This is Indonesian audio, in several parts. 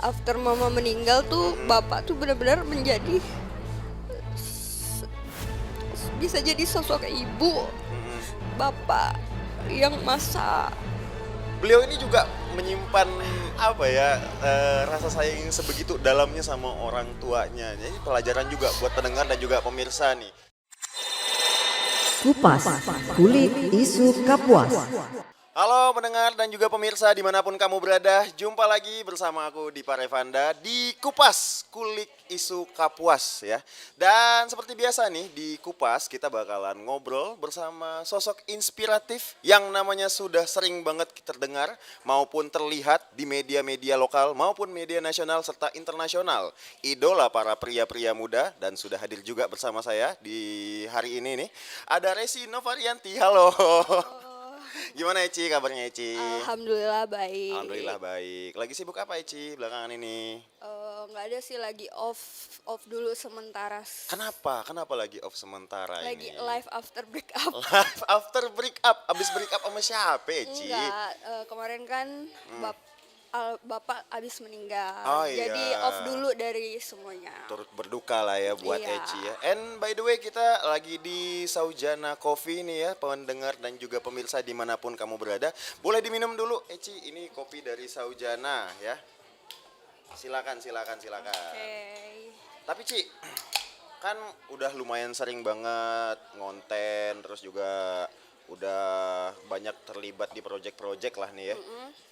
after mama meninggal tuh bapak tuh benar-benar menjadi bisa jadi sosok ibu, bapak yang masa. Beliau ini juga menyimpan apa ya rasa sayang sebegitu dalamnya sama orang tuanya. Jadi pelajaran juga buat pendengar dan juga pemirsa nih. Kupas, kulik isu Kapuas. Halo pendengar dan juga pemirsa dimanapun kamu berada, jumpa lagi bersama aku Dipa Revanda di Kupas Kulik Isu Kapuas ya. Dan seperti biasa nih di Kupas kita bakalan ngobrol bersama sosok inspiratif yang namanya sudah sering banget terdengar maupun terlihat di media-media lokal maupun media nasional serta internasional. Idola para pria-pria muda dan sudah hadir juga bersama saya di hari ini nih. Ada Resi Novarianti, halo. Gimana Eci, kabarnya Eci? Alhamdulillah baik. Alhamdulillah baik. Lagi sibuk apa Eci belakangan ini? Nggak ada sih, lagi off dulu sementara. Kenapa? Kenapa lagi off sementara Lagi ini? live after break up. Live after break up. Abis break up sama siapa Eci? Enggak, kemarin kan bapak abis meninggal. Oh, iya. Jadi off dulu dari semuanya. Turut berduka lah ya buat Iya. Eci ya. And by the way kita lagi di Saujana Coffee nih ya, pendengar dan juga pemirsa dimanapun kamu berada. Boleh diminum dulu Eci, ini kopi dari Saujana ya. Silakan. Oke. Tapi Ci, kan udah lumayan sering banget ngonten, terus juga udah banyak terlibat di project-project lah nih ya.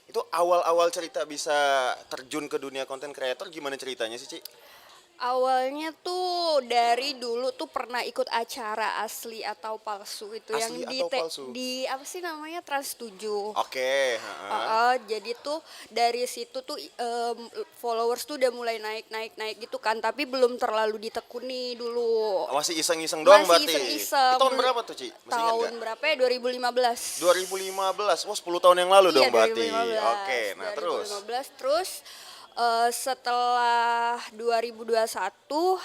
Itu awal-awal cerita bisa terjun ke dunia konten kreator gimana ceritanya sih Ci? Awalnya tuh dari dulu tuh pernah ikut acara asli atau palsu itu yang Asli di atau palsu? di apa sih namanya Trans 7. Oke, heeh. Jadi tuh dari situ tuh followers tuh udah mulai naik gitu kan, tapi belum terlalu ditekuni dulu. Masih iseng-iseng doang Masih berarti? iseng-iseng. Itu tahun berapa tuh Ci? Masih ingat Tahun nggak? berapa ya? 2015. 2015, wah 10 tahun yang lalu dong Iya, berarti. 2015. Oke, nah terus? 2015 terus setelah 2021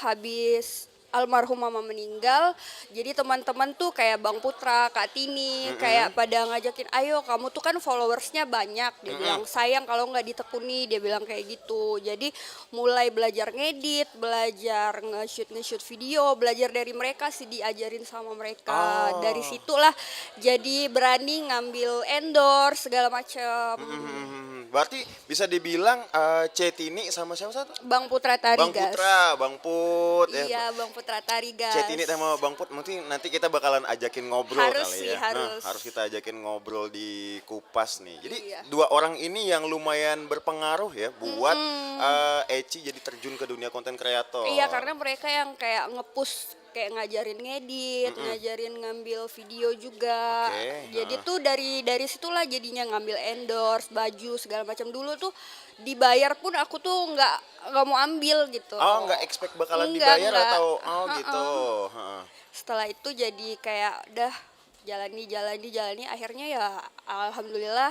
habis almarhum mama meninggal, jadi teman-teman tuh kayak Bang Putra, Kak Tini, kayak pada ngajakin, ayo kamu tuh kan followersnya banyak, dia bilang sayang kalau nggak ditekuni, dia bilang kayak gitu. Jadi mulai belajar ngedit, belajar nge-shoot video, belajar dari mereka sih, diajarin sama mereka. Oh. Dari situlah jadi berani ngambil endorse segala macam. Berarti bisa dibilang Cetini sama siapa satu? Bang Putra Tarigas. Bang Putra, Bang Put ya. Iya, Bang Putra Tarigas. Cetini sama Bang Put mungkin nanti kita bakalan ajakin ngobrol Harus kali sih, ya. harus. Harus kita ajakin ngobrol di Kupas nih. Jadi Iya. dua orang ini yang lumayan berpengaruh ya buat Eci jadi terjun ke dunia konten kreator. Iya, karena mereka yang kayak nge-push, kayak ngajarin ngedit, ngajarin ngambil video juga. Oke, Jadi tuh dari situlah jadinya ngambil endorse, baju segala macam. Dulu tuh dibayar pun aku tuh nggak mau ambil gitu. Oh, nggak expect bakalan Enggak, dibayar enggak. atau gitu. Heeh. Setelah itu jadi kayak udah jalani akhirnya ya alhamdulillah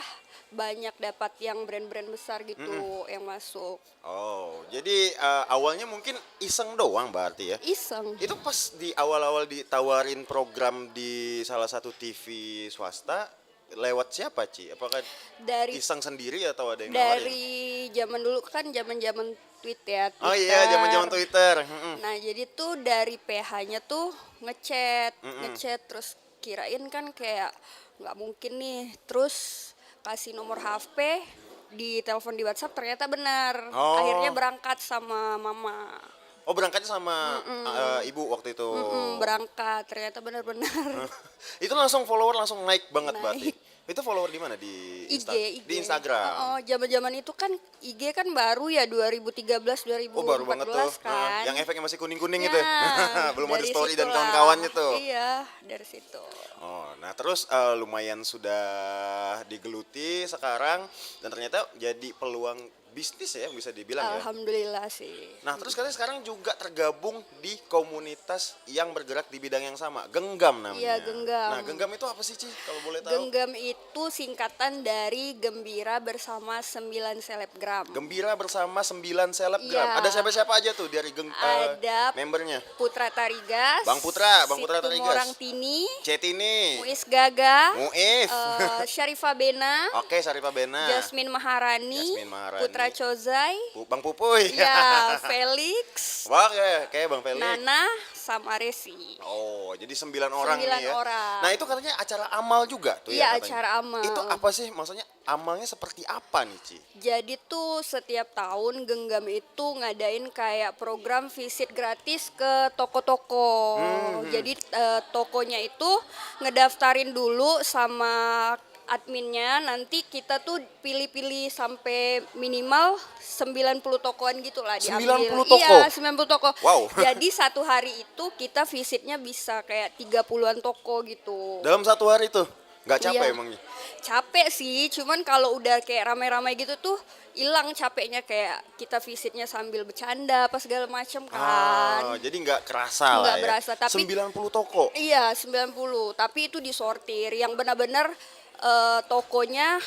banyak dapat yang brand-brand besar gitu yang masuk. Oh, jadi awalnya mungkin iseng doang berarti ya? Iseng. Itu pas di awal-awal ditawarin program di salah satu TV swasta, lewat siapa Ci? Apakah Dari iseng sendiri atau ada yang nawarin? dari zaman dulu kan zaman tweet ya. Oh iya, zaman-zaman Twitter. Nah, jadi tuh dari PH-nya tuh ngechat terus kirain kan kayak nggak mungkin nih. Terus kasih nomor HP, di telepon di WhatsApp ternyata benar. Oh. Akhirnya berangkat sama mama. Oh, berangkatnya sama ibu waktu itu. Berangkat ternyata benar-benar. Itu langsung follower langsung naik banget Naik. berarti. Itu follower di mana? Di IG. Di Instagram. Oh, zaman-zaman itu kan IG kan baru ya 2013 2014 Oh, baru banget tuh. kan. Yang efeknya masih kuning-kuning Ya, itu. Belum ada dari story dan situlah. kawan-kawannya tuh. Iya, dari situ. Oh, nah terus lumayan sudah digeluti sekarang dan ternyata jadi peluang bisnis ya bisa dibilang ya. Alhamdulillah sih. Nah terus kalian sekarang juga tergabung di komunitas yang bergerak di bidang yang sama, Genggam namanya. Iya, Genggam. Nah Genggam itu apa sih Ci kalau boleh tahu? Genggam itu singkatan dari Gembira Bersama 9 Selebgram. Gembira bersama 9 selebgram. Iya. Ada siapa-siapa aja tuh dari Ada membernya? Putra Tarigas, Bang Putra Situ Tarigas. Morang Tini, Cetini, Muis Gaga, Muif. Syarifah Bena, Oke, Sarifah Bena. Jasmine Maharani, Jasmine Maharani. Putra Nisa Chozai, Bang Pupuy. ya Felix, Wah, kayak Bang Felix. Nana, sama Resi. Oh, jadi 9 orang 9 nih ya. orang. Nah, itu katanya acara amal juga tuh Iya, ya katanya. acara amal. Itu apa sih? Maksudnya amalnya seperti apa nih, Ci? Jadi tuh setiap tahun Genggam itu ngadain kayak program visit gratis ke toko-toko. Jadi tokonya itu ngedaftarin dulu sama adminnya, nanti kita tuh pilih-pilih sampai minimal 90 tokoan gitu lah diambil. 90 toko? Iya, 90 toko. Wow. Jadi satu hari itu kita visitnya bisa kayak 30-an toko gitu. Dalam satu hari tuh nggak capek Iya. emangnya? Capek sih, cuman kalau udah kayak rame-rame gitu tuh hilang capeknya, kayak kita visitnya sambil bercanda apa segala macam kan. Jadi nggak kerasa lah Nggak ya. berasa, tapi 90 toko. Iya, 90, tapi itu disortir yang benar-benar tokonya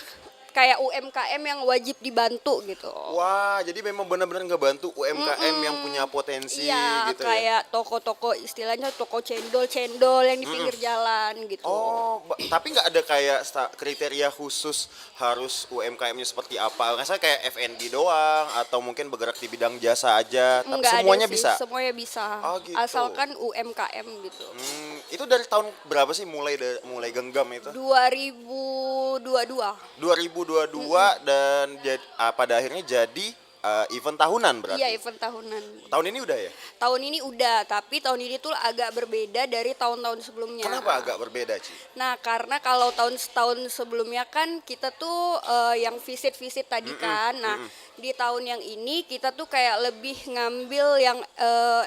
kayak UMKM yang wajib dibantu gitu. Wah, jadi memang benar-benar ngebantu UMKM yang punya potensi Iya, gitu ya. kayak toko-toko istilahnya toko cendol-cendol yang di pinggir jalan gitu. Oh, tapi nggak ada kayak kriteria khusus harus UMKM-nya seperti apa? Misalnya kayak F&B doang atau mungkin bergerak di bidang jasa aja, tapi Nggak ada semuanya sih, bisa. semuanya bisa. Oh, gitu. Asalkan UMKM gitu. Itu dari tahun berapa sih mulai genggam itu? 2022. 2022 dan pada akhirnya jadi event tahunan berarti. Iya, event tahunan. Tahun ini udah ya? Tahun ini udah, tapi tahun ini tuh agak berbeda dari tahun-tahun sebelumnya. Kenapa agak berbeda, Ci? Nah, karena kalau tahun sebelumnya kan kita tuh yang visit-visit tadi kan. Nah, di tahun yang ini kita tuh kayak lebih ngambil yang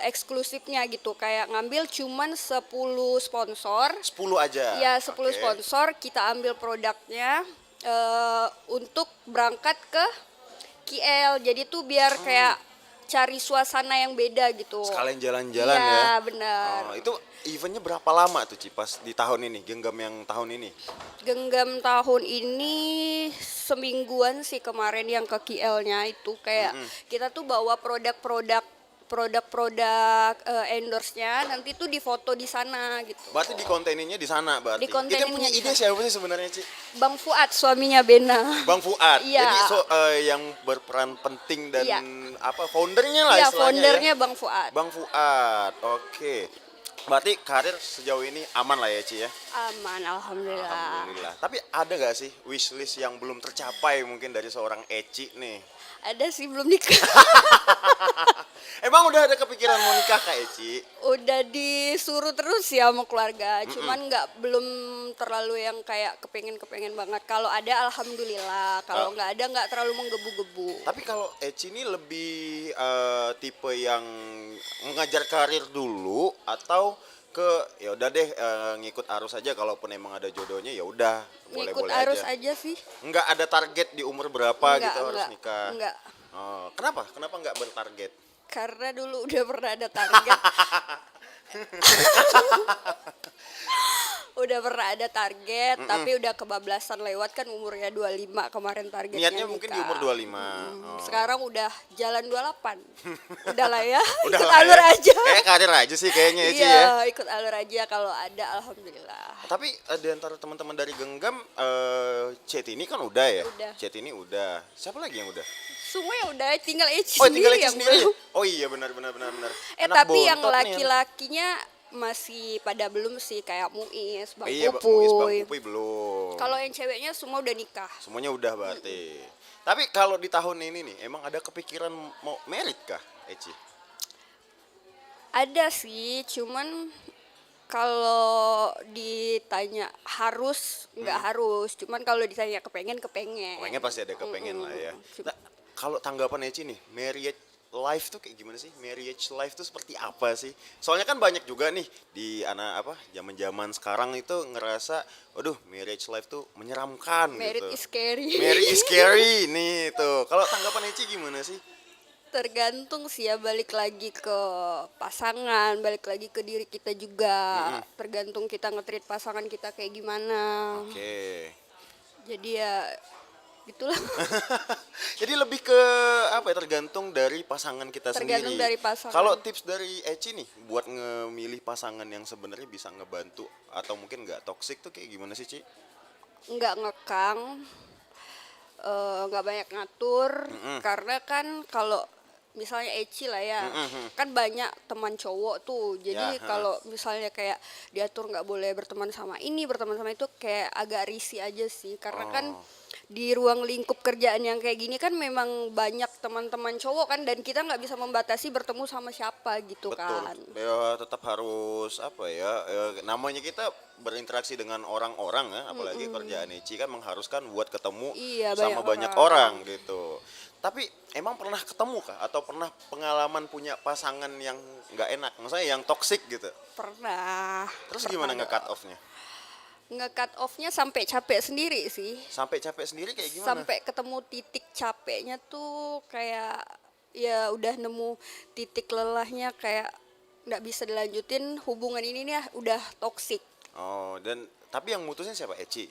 eksklusifnya gitu. Kayak ngambil cuman 10 sponsor. 10 aja. Ya, 10 Oke. sponsor, kita ambil produknya untuk berangkat ke KL. Jadi tuh biar kayak cari suasana yang beda gitu. Sekalian jalan-jalan ya. Iya, benar. Oh, itu eventnya berapa lama tuh, Ci, pas di tahun ini, genggam yang tahun ini? Genggam tahun ini semingguan sih kemarin yang ke KL-nya itu kayak kita tuh bawa produk-produk endorse-nya, nanti tuh difoto di sana gitu. Berarti di konteninnya di sana berarti. Di Itu yang konteninnya punya di ide sana. siapa sih sebenarnya, Ci? Bang Fuad, suaminya Bena. Bang Fuad. Iya. Jadi yang berperan penting dan Iya. foundernya lah Iya, istilahnya foundernya ya. Bang Fuad. Bang Fuad. Oke. Berarti karir sejauh ini aman lah ya, Ci ya. Aman, alhamdulillah. Alhamdulillah. Tapi ada nggak sih wishlist yang belum tercapai mungkin dari seorang Eci nih? Ada sih, belum nikah. Emang udah ada kepikiran mau nikah Kak Eci? Udah disuruh terus ya sama keluarga, cuman belum terlalu yang kayak kepengen banget. Kalau ada alhamdulillah, kalau nggak ada nggak terlalu menggebu-gebu. Tapi kalau Eci ini lebih tipe yang mengajar karir dulu atau ya udah deh ngikut arus aja, kalaupun emang ada jodohnya ya udah Ngikut boleh-boleh arus aja. aja sih. Enggak ada target di umur berapa gitu harus nikah. Enggak. Oh, kenapa? Kenapa enggak bertarget? Karena dulu udah pernah ada target. Udah pernah ada target, tapi udah kebablasan lewat kan umurnya 25 kemarin targetnya. Niatnya mungkin di umur 25. Oh. Sekarang udah jalan 28. Udah lah ya, Udah ikut lah alur ya. aja. Kayak karir aja sih kayaknya Eci Iya, ya. ikut alur aja, kalau ada alhamdulillah. Tapi di antara teman-teman dari Genggam, Cet ini kan udah ya? Udah. Cet ini udah. Siapa lagi yang udah? Semua ya udah, tinggal Eci Oh, sendiri tinggal Eci yang sendiri. belum. Oh iya benar. Anak Tapi yang bontot nih, laki-lakinya masih pada belum sih, kayak Muiz, Bang Iya, Pupuy. Bang Pupuy belum. Kalau yang ceweknya semua udah nikah. Semuanya udah berarti. Tapi kalau di tahun ini nih, emang ada kepikiran mau merit kah, Eci? Ada sih, cuman kalau ditanya harus, nggak harus. Cuman kalau ditanya kepengen. Pengen pasti ada kepengen lah ya. Nah, kalau tanggapan Eci nih, marriage life tuh kayak gimana sih? Marriage life tuh seperti apa sih? Soalnya kan banyak juga nih di zaman-zaman sekarang itu ngerasa, waduh, marriage life tuh menyeramkan Merit gitu. is scary. Marriage is scary nih tuh. Kalau tanggapan Eci gimana sih? Tergantung sih ya, balik lagi ke pasangan, balik lagi ke diri kita juga. Tergantung kita nge-treat pasangan kita kayak gimana. Oke. Jadi ya gitulah. Jadi lebih ke tergantung dari pasangan kita Tergantung sendiri. dari pasangan. Kalau tips dari Eci nih buat ngemilih pasangan yang sebenarnya bisa ngebantu atau mungkin nggak toksik tuh kayak gimana sih, Ci? Nggak ngekang, nggak banyak ngatur karena kan kalau misalnya Eci lah ya, kan banyak teman cowok tuh. Jadi Ya, kalau misalnya kayak diatur nggak boleh berteman sama ini, berteman sama itu, kayak agak risih aja sih. Karena kan Oh. di ruang lingkup kerjaan yang kayak gini kan memang banyak teman-teman cowok kan, dan kita nggak bisa membatasi bertemu sama siapa gitu Betul. kan. Ya, tetap harus apa ya? Namanya kita berinteraksi dengan orang-orang ya, apalagi kerjaan Eci kan mengharuskan buat ketemu Iya, sama banyak banyak orang gitu. Tapi emang pernah ketemu kah atau pernah pengalaman punya pasangan yang nggak enak, maksudnya yang toksik gitu? Pernah. Terus gimana Pernah nge-cut dong. off-nya? Nge-cut off-nya sampai capek sendiri sih. Sampai capek sendiri kayak gimana? Sampai ketemu titik capeknya tuh kayak ya udah nemu titik lelahnya, kayak nggak bisa dilanjutin hubungan ini nih, udah toksik. Oh, dan tapi yang mutusin siapa? Eci?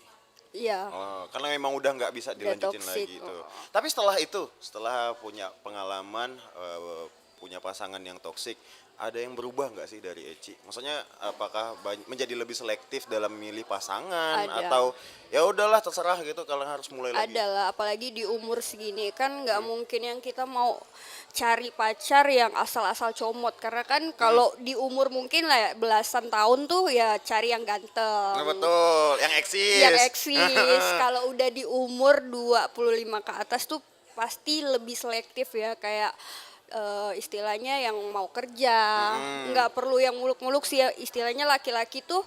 Iya, Oh, karena memang udah nggak bisa udah dilanjutin toksik. lagi itu. Oh. Tapi setelah itu, setelah punya pengalaman, punya pasangan yang toksik, ada yang berubah nggak sih dari Eci? Maksudnya apakah menjadi lebih selektif dalam memilih pasangan Ada. atau ya udahlah terserah gitu kalau harus mulai lagi? Ada lah, apalagi di umur segini kan nggak mungkin yang kita mau cari pacar yang asal-asal comot, karena kan kalau di umur mungkin lah ya, belasan tahun tuh ya cari yang ganteng, Nah, betul, yang eksis. yang eksis. Kalau udah di umur 25 ke atas tuh pasti lebih selektif ya, kayak istilahnya yang mau kerja, nggak perlu yang muluk-muluk sih ya, istilahnya laki-laki tuh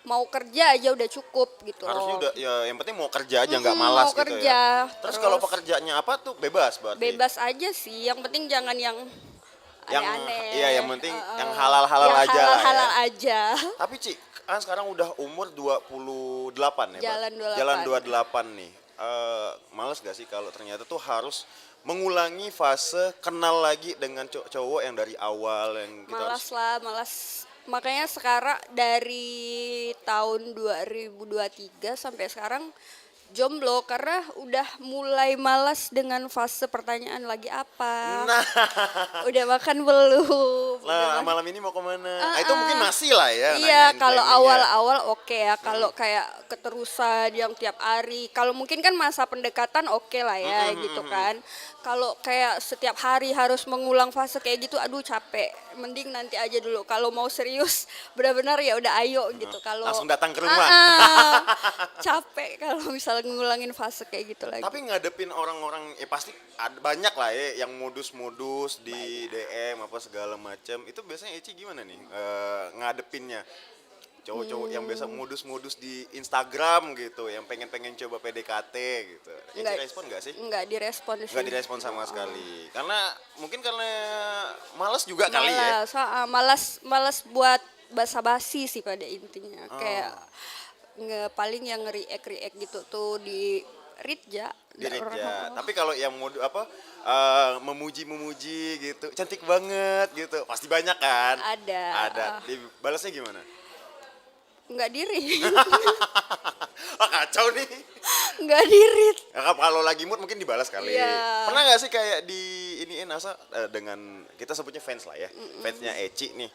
mau kerja aja udah cukup gitu Harusnya loh. udah ya yang penting mau kerja aja nggak Mm-mm, malas mau gitu kerja. ya. Terus kalau Terus pekerjaannya apa tuh bebas berarti? bebas aja sih, yang penting jangan yang Yang aneh-aneh. iya yang penting yang halal-halal Yang aja lah ya. halal-halal aja. Tapi Ci, kan sekarang udah umur 28 ya, Pak? Jalan 28. Jalan 28 nih. Males gak sih kalau ternyata tuh harus mengulangi fase kenal lagi dengan cowok yang dari awal yang kita Malas harus lah, malas. Makanya sekarang dari tahun 2023 sampai sekarang jomblo, karena udah mulai malas dengan fase pertanyaan lagi apa. Nah, Udah makan belum? nah malam ini mau kemana? Itu mungkin masih lah ya. Iya, nanyain kalau planningnya. awal-awal oke ya. Kalau kayak keterusan yang tiap hari, kalau mungkin kan masa pendekatan oke lah ya gitu kan. Kalau kayak setiap hari harus mengulang fase kayak gitu, aduh capek. Mending nanti aja dulu. Kalau mau serius, benar-benar ya udah ayo gitu. Kalau Langsung datang ke rumah. capek kalau misalnya ngulangin fase kayak gitu lagi. Tapi ngadepin orang-orang pasti banyak lah ya yang modus-modus di DM apa segala macam. Itu biasanya Eci gimana nih ngadepinnya? Cowok-cowok yang biasa modus-modus di Instagram gitu, yang pengen-pengen coba PDKT gitu. Eci respon nggak sih? Enggak direspon sih. Nggak direspon sama sekali. Karena mungkin karena malas juga kali ya. Malas buat basa-basi sih pada intinya. Kayak paling yang nge-react gitu tuh di Ritja. Di Nggak Ritja. orang- Tapi kalau yang memuji-memuji gitu, cantik banget gitu, pasti banyak kan? Ada. Ada. Dibalasnya gimana? Nggak diri. Wah kacau nih. Nggak dirit. Ya, kalau lagi mood mungkin dibalas kali. Iya. Pernah nggak sih kayak di iniin Asa dengan kita sebutnya fans lah ya, fansnya Eci nih,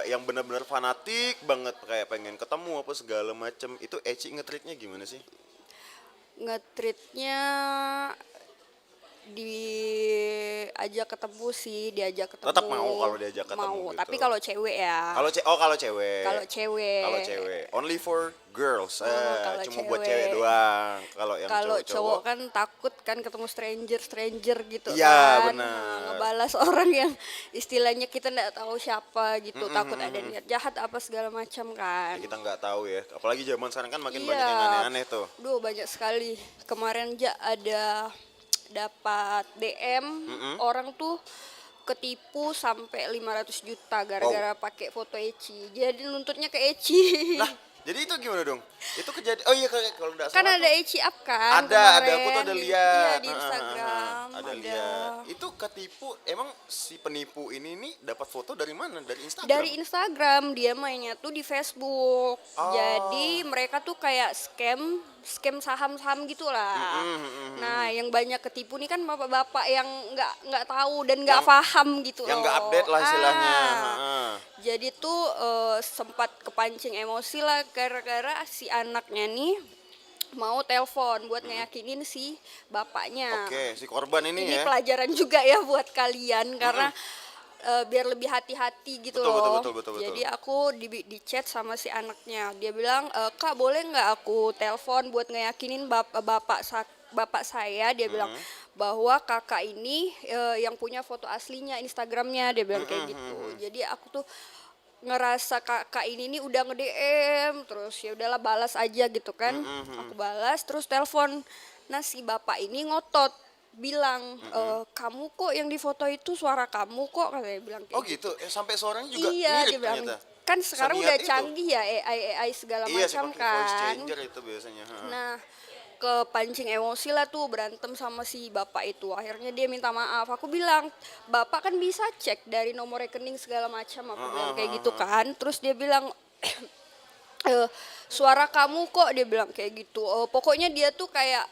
yang benar-benar fanatik banget kayak pengen ketemu apa segala macem, itu Eci nge-treatnya gimana sih? Nge-treatnya diajak ketemu sih, diajak ketemu. Tetap mau kalau diajak ketemu mau, gitu. tapi kalau cewek ya. Kalau kalau cewek. Kalau cewek. Kalau cewek. Only for girls. kalau Cuma buat cewek. cewek doang. Kalau yang Kalau cowok-cowok cowok kan takut kan ketemu stranger gitu Iya, kan. benar. Nah, ngebalas orang yang istilahnya kita nggak tahu siapa gitu, takut ada niat jahat apa segala macam kan. kita nggak tahu ya. Apalagi zaman sekarang kan makin Iya. banyak yang aneh-aneh tuh. Duh, banyak sekali. Kemarin ada dapat DM orang tuh ketipu sampai 500 juta gara-gara pakai foto Eci. Jadi nuntutnya ke Eci. Nah, jadi itu gimana dong? Itu kejadian. Oh iya kalau nggak Kan salah ada tuh- Eci up kan ada aku tuh kemarin ada di- lihat. iya, di Instagram. Ada lihat. Itu ketipu. Emang si penipu ini nih dapat foto dari mana? Dari Instagram. Dari Instagram, dia mainnya tuh di Facebook. Oh. Jadi mereka tuh kayak scam saham-saham gitulah. Nah, yang banyak ketipu nih kan bapak-bapak yang nggak tahu dan nggak paham gitu yang nggak loh. update lah istilahnya. Jadi tuh sempat kepancing emosi lah gara-gara si anaknya nih mau telepon buat ngeyakinin si bapaknya. Oke, si korban ini Ini ya. pelajaran juga ya buat kalian karena biar lebih hati-hati gitu Betul, betul, loh. betul, betul, betul. Jadi aku di chat sama si anaknya. Dia bilang, "Kak, boleh nggak aku telepon buat ngeyakinin bapak saya?" Dia bilang bahwa kakak ini yang punya foto aslinya Instagramnya. Dia bilang kayak gitu. Jadi aku tuh ngerasa kakak ini nih udah nge-DM terus ya udahlah balas aja gitu kan. Aku balas terus telepon. Nah, si bapak ini ngotot bilang, "Kamu kok yang di foto itu suara kamu kok," katanya bilang Oh kayak gitu. gitu. Sampai suaranya juga Iya, mirip dia bilang ternyata. kan sekarang udah Seniat itu. canggih ya AI segala Iya sih macam pakai voice kan. changer itu biasanya. Heeh. Nah, kepancing emosi lah tuh berantem sama si bapak itu. Akhirnya dia minta maaf. Aku bilang, "Bapak kan bisa cek dari nomor rekening segala macam." Aku bilang kayak gitu kan. Terus dia bilang, "Eh, suara kamu kok," dia bilang kayak gitu. Pokoknya dia tuh kayak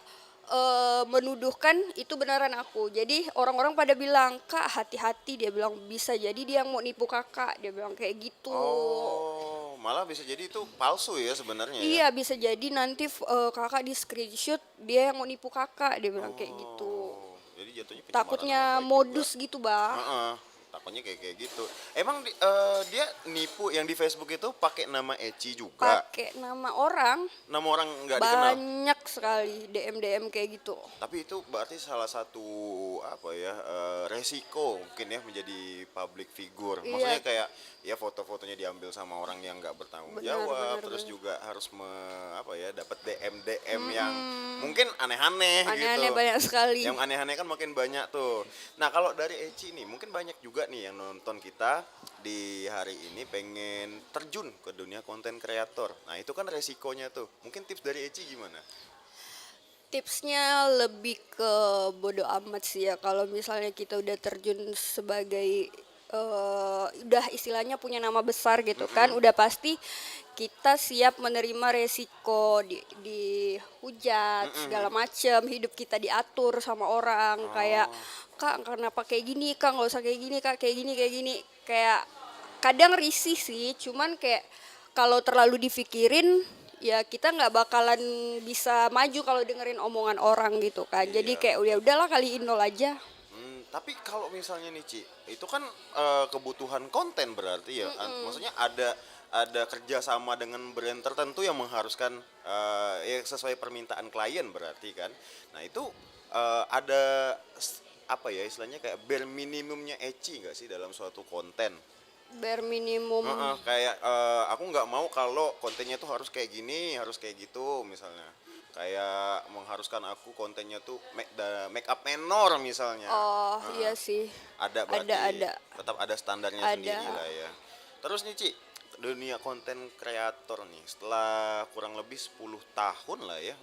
menuduhkan itu beneran aku. Jadi orang-orang pada bilang, "Kak, hati-hati," dia bilang, "bisa jadi dia yang mau nipu kakak," dia bilang kayak gitu. Oh, malah bisa jadi itu palsu ya sebenarnya ya. Iya, bisa jadi nanti kakak di screenshot dia yang mau nipu kakak, dia bilang kayak gitu. Oh, jadi jatuhnya pencemaran nama Takutnya baik modus juga. gitu, Bah. Heeh, takutnya kayak gitu. Emang dia nipu yang di Facebook itu pakai nama Eci juga. Pakai nama orang, Nama orang nggak dikenal. banyak sekali DM kayak gitu. Tapi itu berarti salah satu apa ya resiko mungkin ya menjadi public figure. Maksudnya Iya, kayak ya foto-fotonya diambil sama orang yang nggak bertanggung benar jawab, benar terus benar. juga harus apa ya dapat DM yang mungkin aneh-aneh gitu. Aneh-aneh banyak sekali. Yang aneh-aneh kan makin banyak tuh. Nah kalau dari Eci nih, mungkin banyak juga nih yang nonton kita di hari ini pengen terjun ke dunia konten kreator. Nah itu kan resikonya tuh. Mungkin tips dari Eci gimana? Tipsnya lebih ke bodo amat sih ya kalau misalnya kita udah terjun sebagai udah istilahnya punya nama besar gitu kan, udah pasti kita siap menerima resiko dihujat segala macem, hidup kita diatur sama orang kayak, "Kak, kenapa kayak gini, Kak, nggak usah kayak gini, Kak, kayak gini," kayak kadang risih sih, cuman kayak kalau terlalu dipikirin ya kita nggak bakalan bisa maju kalau dengerin omongan orang gitu kan. Jadi Iya. kayak ya udahlah kali nol aja. Tapi kalau misalnya nih Ci, itu kan kebutuhan konten berarti ya. Maksudnya ada kerjasama dengan brand tertentu yang mengharuskan ya sesuai permintaan klien berarti kan. Nah itu ada apa ya istilahnya kayak bare minimumnya Eci nggak sih dalam suatu konten? Bare minimum. Heeh, kayak aku nggak mau kalau kontennya tuh harus kayak gini, harus kayak gitu misalnya. Kayak mengharuskan aku kontennya tuh make up menor misalnya. Oh Heeh. iya sih. Ada berarti. Ada. Tetap ada standarnya Ada. sendiri lah ya. Terus nih Ci, dunia konten kreator nih setelah kurang lebih 10 tahun lah ya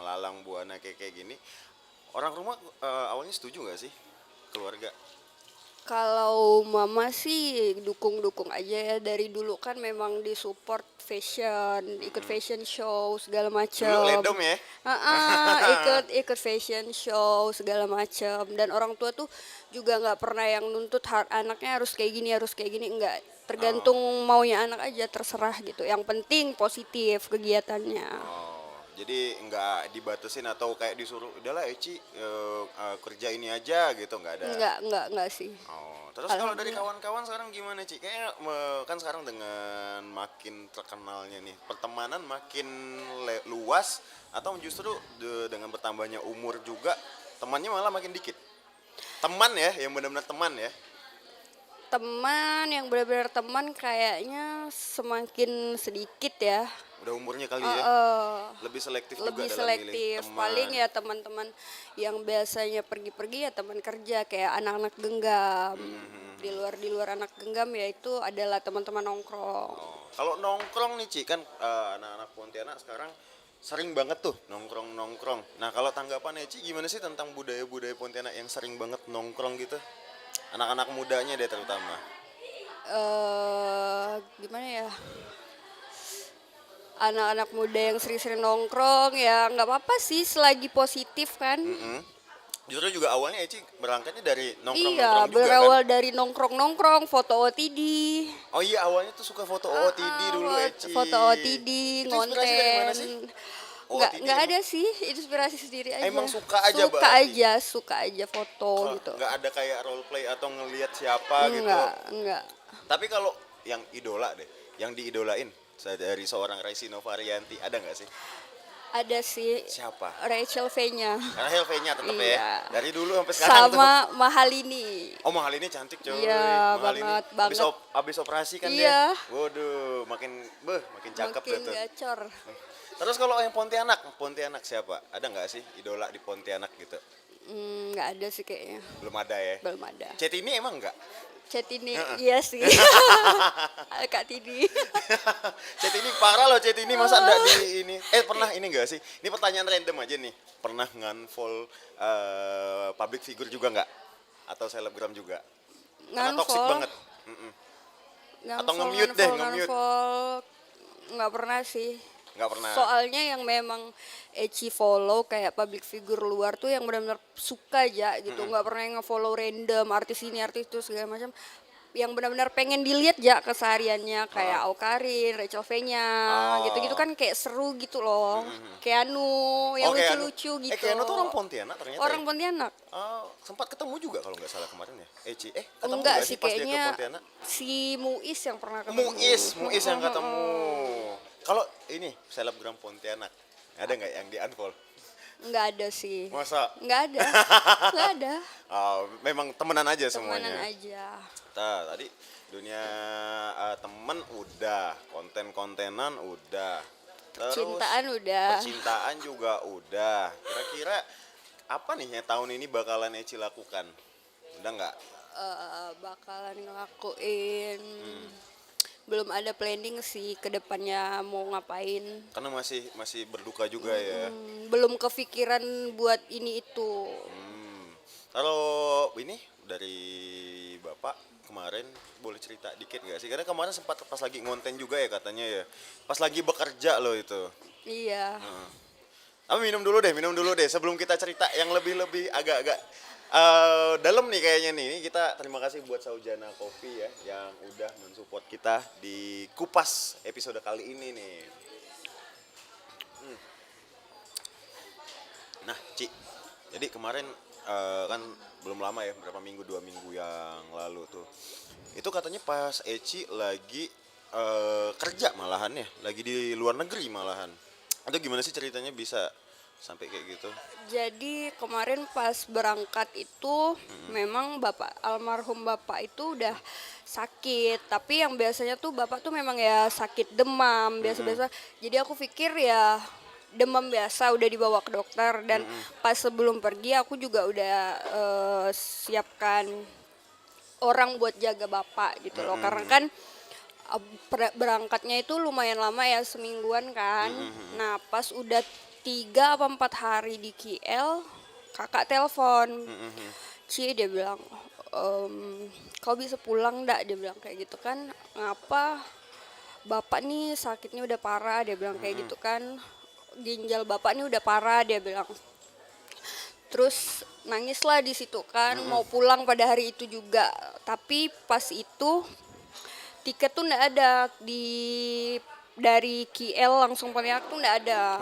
melalang buana kayak gini. Orang rumah awalnya setuju nggak sih? Keluarga. Kalau mama sih dukung-dukung aja ya, dari dulu kan memang disupport fashion, ikut fashion show segala Dulu macam. ledom ya. Ikut fashion show segala macam dan orang tua tuh juga nggak pernah yang nuntut anaknya harus kayak gini enggak, tergantung maunya anak aja, terserah gitu, yang penting positif kegiatannya. Jadi nggak dibatasin atau kayak disuruh udahlah Eci kerja ini aja gitu nggak ada. Enggak sih. Oh, terus kalau dari Alhamdulillah. kawan-kawan sekarang gimana Ci? Kayaknya kan sekarang dengan makin terkenalnya nih pertemanan makin luas atau justru dengan bertambahnya umur juga temannya malah makin dikit. Teman ya, yang benar-benar teman ya. Teman yang benar-benar teman kayaknya semakin sedikit ya. Udah umurnya kali Eh, ya. eh, Lebih selektif juga lebih dalam milih selektif, teman. paling ya teman-teman yang biasanya pergi-pergi ya teman kerja kayak anak-anak genggam. Di luar anak genggam ya itu adalah teman-teman nongkrong. Oh, kalau nongkrong nih Ci kan anak-anak Pontianak sekarang sering banget tuh nongkrong-nongkrong. Nah kalau tanggapan Ci gimana sih tentang budaya-budaya Pontianak yang sering banget nongkrong gitu? Anak-anak mudanya deh terutama. Gimana ya, anak-anak muda yang sering-sering nongkrong ya nggak apa-apa sih selagi positif kan. Justru juga awalnya Eci berangkatnya dari nongkrong-nongkrong Iya, juga kan? berawal dari nongkrong-nongkrong, foto OTD. Oh iya awalnya tuh suka foto OOTD dulu Eci. Foto OTD, Itu inspirasi dari mana sih? ngonten. Oh, nggak ada sih, inspirasi sendiri aja. Emang suka aja berarti? Suka aja foto gitu. Nggak ada kayak role play atau ngelihat siapa gitu. Enggak. Tapi kalau yang idola deh, yang diidolain dari seorang Resi Novarianti, ada nggak sih? Ada sih. Siapa? Rachel V-nya. Rahel V-nya tetep ya. Iya. Dari dulu sampai sekarang tuh. Sama Mahalini. Oh, Mahal ini cantik coy. Iya, Mahal ini banget. Abis operasi kan Iya. dia. Waduh, makin cakep Makin gitu. gacor. Terus kalau yang Pontianak siapa? Ada nggak sih idola di Pontianak gitu? Nggak ada sih kayaknya. Belum ada ya. Belum ada. Cetini emang nggak? Cetini, iya sih. Kak Tini. Cetini parah loh, Cetini masa enggak di ini. Pernah ini enggak sih? Ini pertanyaan random aja nih. Pernah nge-unfollow public figure juga nggak? Atau selebgram juga? Karena toxic banget. Atau nge-mute deh, nge-mute. Nggak pernah sih. Nggak pernah. Soalnya yang memang Eci follow kayak public figure luar tuh yang benar-benar suka aja gitu. Nggak pernah yang nge-follow random artis ini artis itu segala macam. Yang benar-benar pengen dilihat ya kesehariannya kayak Aukarin, Rachel V-nya, gitu-gitu kan kayak seru gitu loh. Keanu yang Keanu. lucu-lucu gitu. Keanu tuh orang Pontianak ternyata. Orang ya? Pontianak. Sempat ketemu juga kalau nggak salah kemarin ya. Eci, ketemu Enggak nggak sih pas dia ke kayaknya Pontianak? si Muis yang pernah ketemu. Muis yang ketemu. Kalau ini selebgram Pontianak, ada nggak yang di unfollow? Nggak ada sih. Masa? Nggak ada. Nggak ada. Memang temenan aja semuanya. Temenan aja. Nah, tadi dunia temen udah, konten-kontenan udah, terus Cintaan udah. percintaan juga udah. Kira-kira apa nih yang tahun ini bakalan Eci lakukan? Udah nggak? Bakalan ngelakuin. Belum ada planning sih ke depannya mau ngapain. Karena masih berduka juga ya. Belum kepikiran buat ini itu. Kalau ini dari Bapak kemarin boleh cerita dikit nggak sih? Karena kemarin sempat pas lagi ngonten juga ya katanya ya. Pas lagi bekerja loh itu. Iya. Tapi minum dulu deh sebelum kita cerita yang lebih agak-agak dalam nih kayaknya nih. Ini kita terima kasih buat Saujana Coffee ya yang udah mensupport kita di Kupas episode kali ini nih. Nah, Ci. Jadi kemarin kan belum lama ya, berapa minggu, 2 minggu yang lalu tuh. Itu katanya pas Eci lagi kerja malahan ya, lagi di luar negeri malahan. Itu gimana sih ceritanya bisa sampai kayak gitu? Jadi kemarin pas berangkat itu memang almarhum bapak itu udah sakit, tapi yang biasanya tuh bapak tuh memang ya sakit demam biasa-biasa. Jadi aku pikir ya demam biasa udah dibawa ke dokter dan pas sebelum pergi aku juga udah siapkan orang buat jaga bapak gitu loh, karena kan berangkatnya itu lumayan lama ya, semingguan kan. Nah pas udah 3 apa 4 hari di KL, kakak telepon, Ci, dia bilang, kau bisa pulang ndak? Dia bilang kayak gitu kan, ngapa bapak nih sakitnya udah parah, dia bilang kayak gitu kan, ginjal bapak nih udah parah, dia bilang. Terus nangislah di situ kan, mau pulang pada hari itu juga, tapi pas itu tiket tuh ndak ada dari KL langsung Pontianak tuh nggak ada.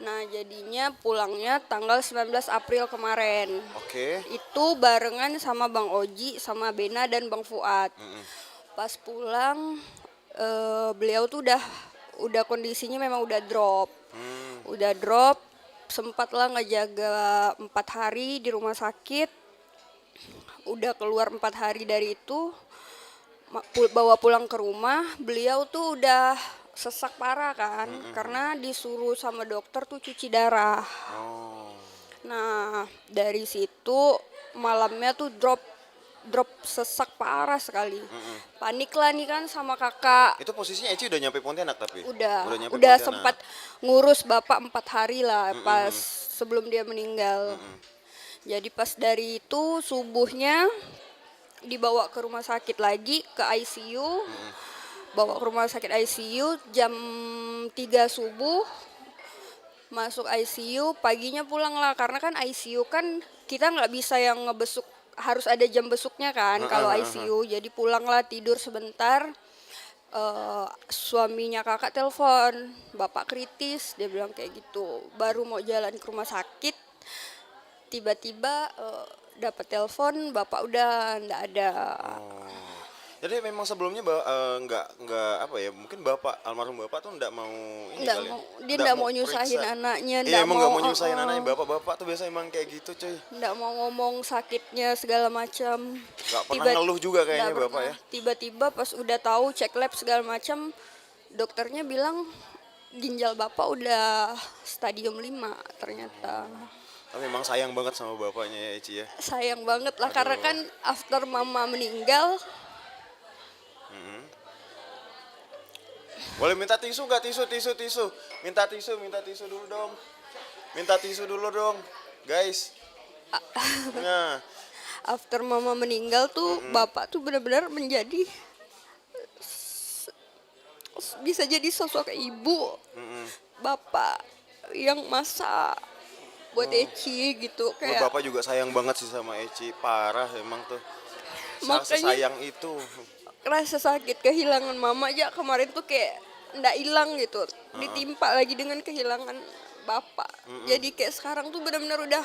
Nah jadinya pulangnya tanggal 19 April kemarin. Oke. Itu barengan sama Bang Oji, sama Bena dan Bang Fuad. Pas pulang beliau tuh udah kondisinya memang udah drop. Udah drop, sempatlah ngejaga 4 hari di rumah sakit. Udah keluar 4 hari dari itu, bawa pulang ke rumah, beliau tuh udah sesak parah kan, karena disuruh sama dokter tuh cuci darah. Nah dari situ malamnya tuh drop sesak parah sekali. Panik lah nih kan sama kakak. Itu posisinya Eci udah nyampe Pontianak tapi? Udah nyampe Pontianak. sempat ngurus bapak 4 hari lah pas sebelum dia meninggal. Jadi pas dari itu subuhnya dibawa ke rumah sakit lagi, ke ICU. Bawa ke rumah sakit ICU jam 3 subuh. Masuk ICU, paginya pulang lah, karena kan ICU kan kita nggak bisa yang ngebesuk, harus ada jam besuknya kan kalau ICU. Jadi pulang lah, tidur sebentar. suaminya kakak telepon, bapak kritis, dia bilang kayak gitu. Baru mau jalan ke rumah sakit, tiba-tiba dapat telepon, bapak udah ndak ada. Oh. Jadi memang sebelumnya nggak apa ya, mungkin almarhum bapak tuh nggak mau ini Ndak kali ya, mau, dia ndak mau nyusahin periksa. anaknya, Iya ndak emang nggak mau, mau nyusahin anaknya, bapak-bapak tuh biasa emang kayak gitu cuy. ndak mau ngomong sakitnya segala macam. Nggak pernah Tiba, ngeluh juga ndak kayaknya bapak pernah. ya. Tiba-tiba pas udah tahu cek lab segala macam, dokternya bilang ginjal bapak udah stadium 5 ternyata. Tapi memang sayang banget sama bapaknya ya Eci ya. Sayang banget lah Aduh. karena kan after mama meninggal. Boleh minta tisu nggak? Tisu. Minta tisu dulu dong. Minta tisu dulu dong, guys. Nah, After mama meninggal tuh bapak tuh benar-benar menjadi bisa jadi sosok ibu, bapak yang masak buat Eci gitu kayak. bapak juga sayang banget sih sama Eci, parah emang tuh. Makanya Sayang itu. rasa sakit kehilangan mama aja kemarin tuh kayak ndak hilang gitu, ditimpa lagi dengan kehilangan bapak. Jadi kayak sekarang tuh benar-benar udah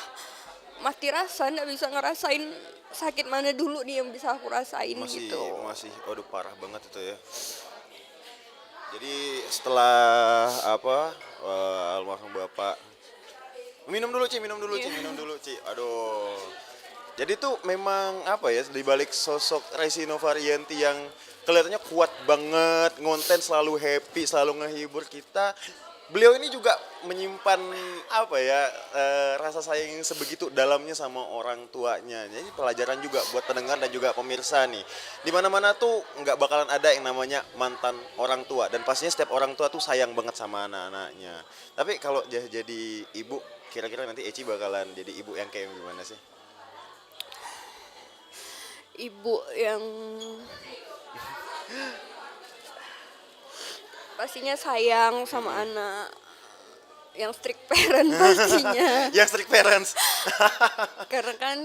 mati rasa, ndak bisa ngerasain sakit mana dulu nih yang bisa aku rasain Masih gitu. masih aduh parah banget itu ya. Jadi setelah almarhum bapak minum dulu Ci, Aduh. Jadi tuh memang apa ya, di balik sosok Resi Novarianti yang kelihatannya kuat banget, ngonten selalu happy, selalu ngehibur kita. Beliau ini juga menyimpan apa ya, rasa sayang yang sebegitu dalamnya sama orang tuanya. Jadi pelajaran juga buat pendengar dan juga pemirsa nih. Di mana-mana tuh nggak bakalan ada yang namanya mantan orang tua, dan pastinya setiap orang tua tuh sayang banget sama anak-anaknya. Tapi kalau jadi ibu, kira-kira nanti Eci bakalan jadi ibu yang kayak gimana sih? Ibu yang pastinya sayang sama anak, yang strict parent pastinya. Yang strict parents. Karena kan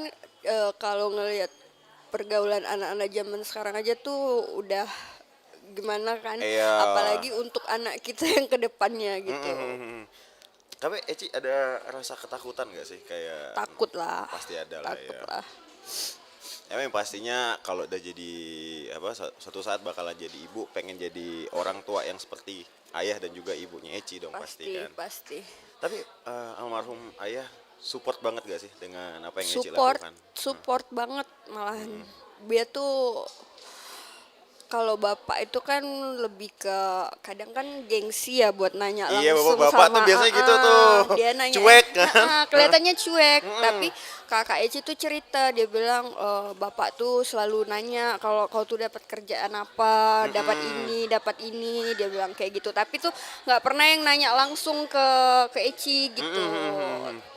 kalau ngelihat pergaulan anak-anak zaman sekarang aja tuh udah gimana kan, Iya. apalagi untuk anak kita yang kedepannya gitu. Tapi Eci ada rasa ketakutan gak sih, kayak Takut lah, pasti ada lah takut ya. lah. Emang pastinya kalau udah jadi suatu saat bakalan jadi ibu, pengen jadi orang tua yang seperti ayah dan juga ibunya Eci dong pasti kan. Pasti. Tapi almarhum ayah support banget gak sih dengan apa yang Eci Support, lakukan? support banget malahan. Dia tuh kalau bapak itu kan lebih ke kadang kan gengsi ya buat nanya Iya, langsung bapak-bapak sama tuh biasanya gitu tuh. dia nanya Cuek kan? kelihatannya cuek, tapi kakak Eci tuh cerita, dia bilang bapak tuh selalu nanya kalau kau tuh dapat kerjaan apa, dapat ini, dia bilang kayak gitu. Tapi tuh nggak pernah yang nanya langsung ke Eci gitu.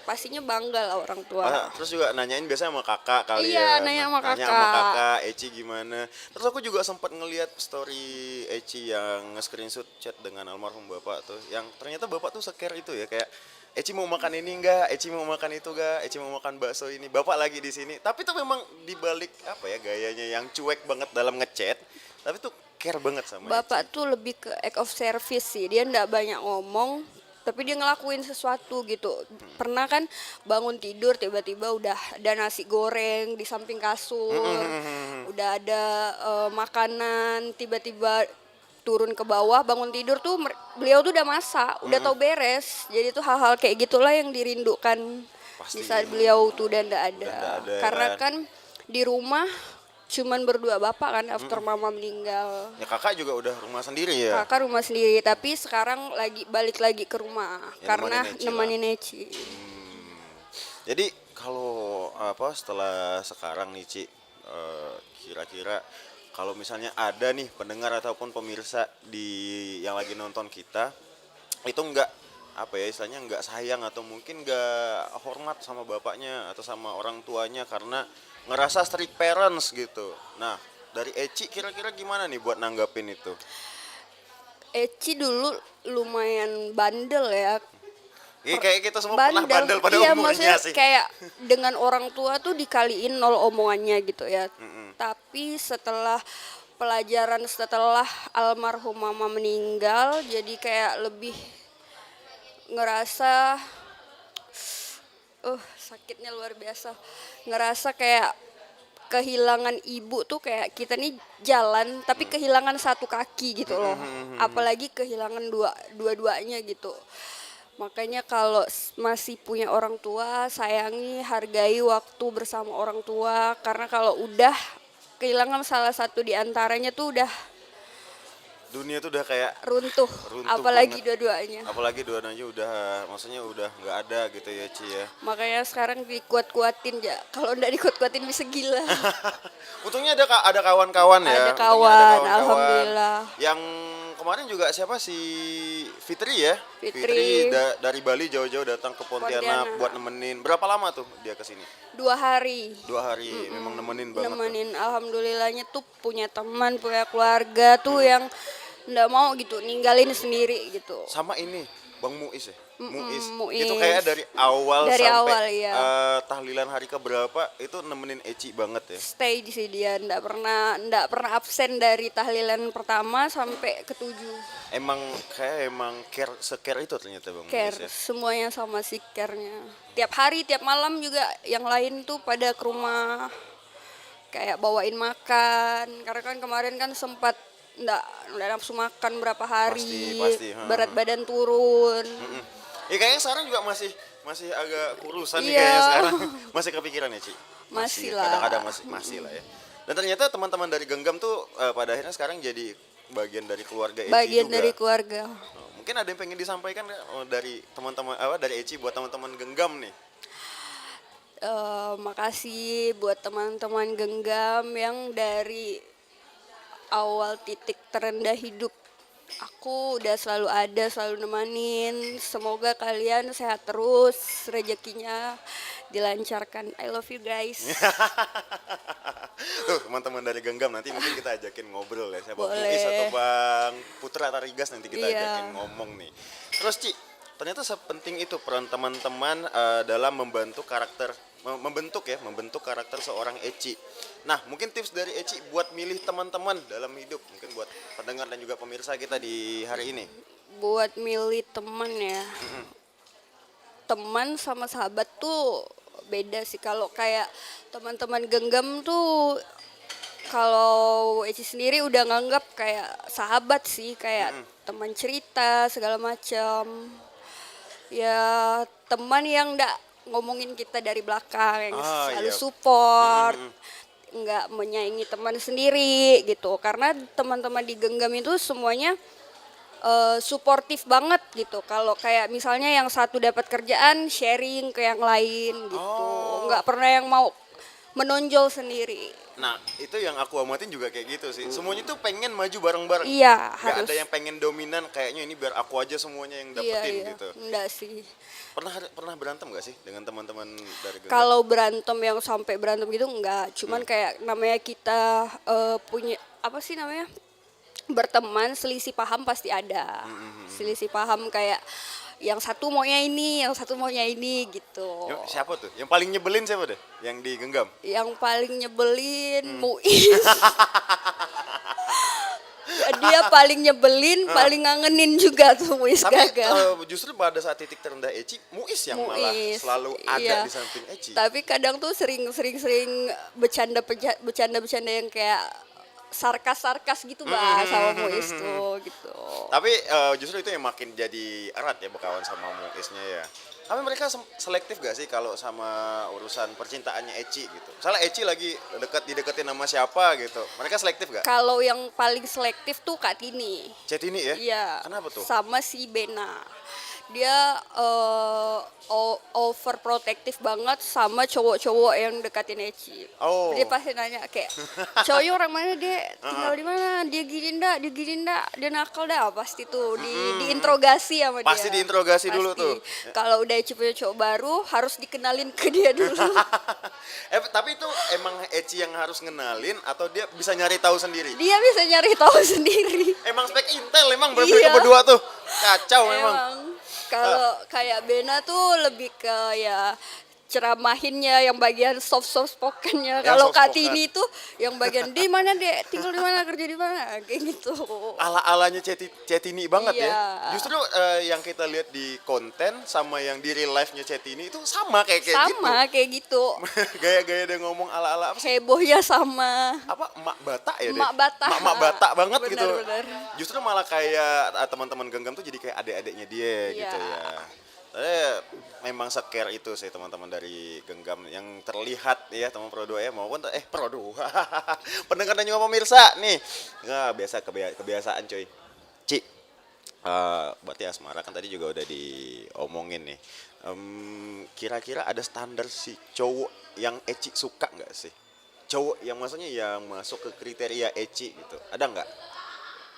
Pastinya bangga lah orang tua. Terus juga nanyain biasanya sama kakak kali Iya, ya. nanya sama Nanya sama kakak. kakak, Eci gimana. Terus aku juga sempat ngelihat story Eci yang nge-screenshot chat dengan almarhum bapak tuh. Yang ternyata bapak tuh se-care itu ya, kayak Eci mau makan ini enggak, Eci mau makan itu enggak, Eci mau makan bakso ini. Bapak lagi di sini. Tapi tuh memang dibalik apa ya, gayanya yang cuek banget dalam ngechat, tapi tuh care banget sama Bapak Eci. tuh lebih ke act of service sih. Dia ndak banyak ngomong, tapi dia ngelakuin sesuatu gitu. Pernah kan bangun tidur tiba-tiba udah ada nasi goreng di samping kasur, udah ada makanan, tiba-tiba turun ke bawah bangun tidur tuh beliau tuh udah masak, udah tahu beres. Jadi tuh hal-hal kayak gitulah yang dirindukan Pasti. di saat beliau tuh udah ndak ada. Udah ndak ada, Karena kan? kan di rumah cuman berdua bapak kan after mama meninggal. Ya kakak juga udah rumah sendiri ya. Kakak rumah sendiri, tapi sekarang lagi balik lagi ke rumah Ya, karena nemenin Eci lah. nemenin Eci. Jadi kalau setelah sekarang nih Ci, kira-kira kalau misalnya ada nih pendengar ataupun pemirsa yang lagi nonton kita itu nggak istilahnya nggak sayang atau mungkin nggak hormat sama bapaknya atau sama orang tuanya karena ngerasa strict parents gitu. Nah dari Eci kira-kira gimana nih buat nanggapin itu? Eci dulu lumayan bandel ya. Kayak kita semua pernah bandel pada iya, umurnya maksudnya sih. kayak dengan orang tua tuh dikaliin 0 omongannya gitu ya. Tapi setelah pelajaran setelah almarhum mama meninggal, jadi kayak lebih ngerasa sakitnya luar biasa. Ngerasa kayak kehilangan ibu tuh kayak kita nih jalan tapi kehilangan satu kaki gitu loh. Apalagi kehilangan dua-duanya gitu. Makanya kalau masih punya orang tua, sayangi, hargai waktu bersama orang tua, karena kalau udah kehilangan salah satu di antaranya tuh udah Dunia tuh udah kayak runtuh, runtuh apalagi banget. dua-duanya. Apalagi dua-duanya udah, maksudnya udah nggak ada gitu ya Ci ya. Makanya sekarang dikuat-kuatin ya. Kalau enggak dikuat-kuatin bisa gila. Untungnya ada kawan-kawan ya. Ada Untungnya kawan, kawan-kawan. alhamdulillah. Yang kemarin juga siapa si Fitri ya? Fitri. Dari Bali jauh-jauh datang ke Pontianak Pontianak. buat nemenin. Berapa lama tuh dia ke sini? 2 hari. 2 hari. Memang nemenin banget. Tuh. Nemenin, alhamdulillahnya tuh punya teman, punya keluarga tuh yang nggak mau gitu ninggalin sendiri gitu. Sama ini Bang Muiz ya. Muiz. Muiz. Itu kayak dari awal Dari sampai awal, iya. tahlilan hari keberapa itu nemenin Eci banget ya. Stay di sini dia, nggak pernah absen dari tahlilan pertama sampai ketujuh. Emang care secare itu ternyata Bang Care, Muiz ya. semuanya sama si care-nya. Tiap hari, tiap malam juga yang lain tuh pada ke rumah kayak bawain makan. Karena kan kemarin kan sempat nggak nafsu makan berapa hari, Pasti, berat badan turun. Ya kayaknya sekarang juga masih agak kurusan nih Iya. kayaknya sekarang. Masih kepikiran ya Ci? Masih ya, lah. Kadang-kadang masih lah ya. Dan ternyata teman-teman dari Genggam tuh pada akhirnya sekarang jadi bagian dari keluarga Eci Bagian juga. dari keluarga. Mungkin ada yang pengen disampaikan nggak, dari teman-teman dari Eci buat teman-teman Genggam nih. Makasih buat teman-teman Genggam yang dari awal titik terendah hidup aku udah selalu ada, selalu nemanin. Semoga kalian sehat terus, rezekinya dilancarkan. I love you guys. Tuh teman-teman dari Genggam nanti mungkin kita ajakin ngobrol ya, siapa Boleh. Muiz atau Bang Putra Tarigas nanti kita Iya. ajakin ngomong nih. Terus Ci, ternyata sepenting itu peran teman-teman dalam membentuk karakter seorang Eci. Nah, mungkin tips dari Eci buat milih teman-teman dalam hidup, mungkin buat pendengar dan juga pemirsa kita di hari ini. Buat milih teman ya. Teman sama sahabat tuh beda sih. Kalau kayak teman-teman Genggam tuh kalau Eci sendiri udah nganggap kayak sahabat sih, kayak teman cerita segala macam. Ya teman yang nggak ngomongin kita dari belakang, yang selalu iya. support, nggak menyaingi teman sendiri gitu. Karena teman-teman di Genggam itu semuanya suportif banget gitu. Kalau kayak misalnya yang satu dapat kerjaan, sharing ke yang lain gitu. Nggak pernah yang mau menonjol sendiri. Nah, itu yang aku amatin juga kayak gitu sih. Semuanya tuh pengen maju bareng-bareng. Iya, Nggak harus. ada yang pengen dominan, kayaknya ini biar aku aja semuanya yang dapetin Iya. gitu. Enggak sih. Pernah berantem gak sih dengan teman-teman dari Genggam? Kalau berantem yang sampai berantem gitu enggak. Cuman kayak namanya kita punya apa sih namanya? Berteman, selisih paham pasti ada. Selisih paham kayak yang satu maunya ini, yang satu maunya ini gitu. Siapa tuh? Yang paling nyebelin siapa deh? Yang di Genggam? Yang paling nyebelin Muiz. Dia paling nyebelin, paling ngangenin juga tuh Muiz Tapi gagal. justru pada saat titik terendah Eci, Muiz yang malah Muiz, selalu ada iya. di samping Eci. Tapi kadang tuh sering bercanda yang kayak sarkas gitu sama Muiz tuh gitu. Tapi justru itu yang makin jadi erat ya berkawan sama Muiznya ya. Tapi mereka selektif gak sih kalau sama urusan percintaannya Eci gitu? Misalnya Eci lagi dideketin sama siapa gitu, mereka selektif gak? Kalau yang paling selektif tuh Kak Tini. Chat ini ya? Iya. Kenapa tuh? Sama si Bena. Dia overprotective banget sama cowok-cowok yang dekatin Eci. Oh. Dia pasti nanya kayak, cowoknya orang mana dia, tinggal di mana, dia gini ndak, dia nakal dah, pasti tuh diinterogasi sama dia. Pasti diinterogasi dulu tuh. Kalau udah Eci punya cowok baru, harus dikenalin ke dia dulu. Tapi itu emang Eci yang harus ngenalin atau dia bisa nyari tahu sendiri? Dia bisa nyari tahu sendiri. Emang spek intel emang Iya. berdua tuh. Kacau memang. Emang. Kalau kayak Bena tuh lebih ke ya ceramahinnya, yang bagian soft spokennya. Yang Kalau soft Kak spoken. Tini tuh yang bagian di mana Dek, tinggal di mana, kerja di mana, kayak gitu. Ala-alanya Cetini banget ya. Iya. Justru yang kita lihat di konten sama yang di real life-nya Cetini itu sama kayak gitu. Sama kayak gitu. Gaya-gaya dia ngomong ala-ala apa sih? Hebohnya sama. Apa emak Batak ya deh? Emak Batak. Emak Batak banget gitu. Benar-benar. Justru malah kayak teman-teman genggam tuh jadi kayak adik-adiknya dia gitu Iya. ya. Memang secare itu sih teman-teman dari genggam yang terlihat ya teman Pro 2 ya maupun Pro 2 pendengar dan juga pemirsa nih. Nggak biasa kebiasaan coy. Ci, berarti asmara kan tadi juga udah diomongin nih. Kira-kira ada standar si cowok yang Eci suka nggak sih? Cowok yang maksudnya yang masuk ke kriteria Eci gitu. Ada nggak?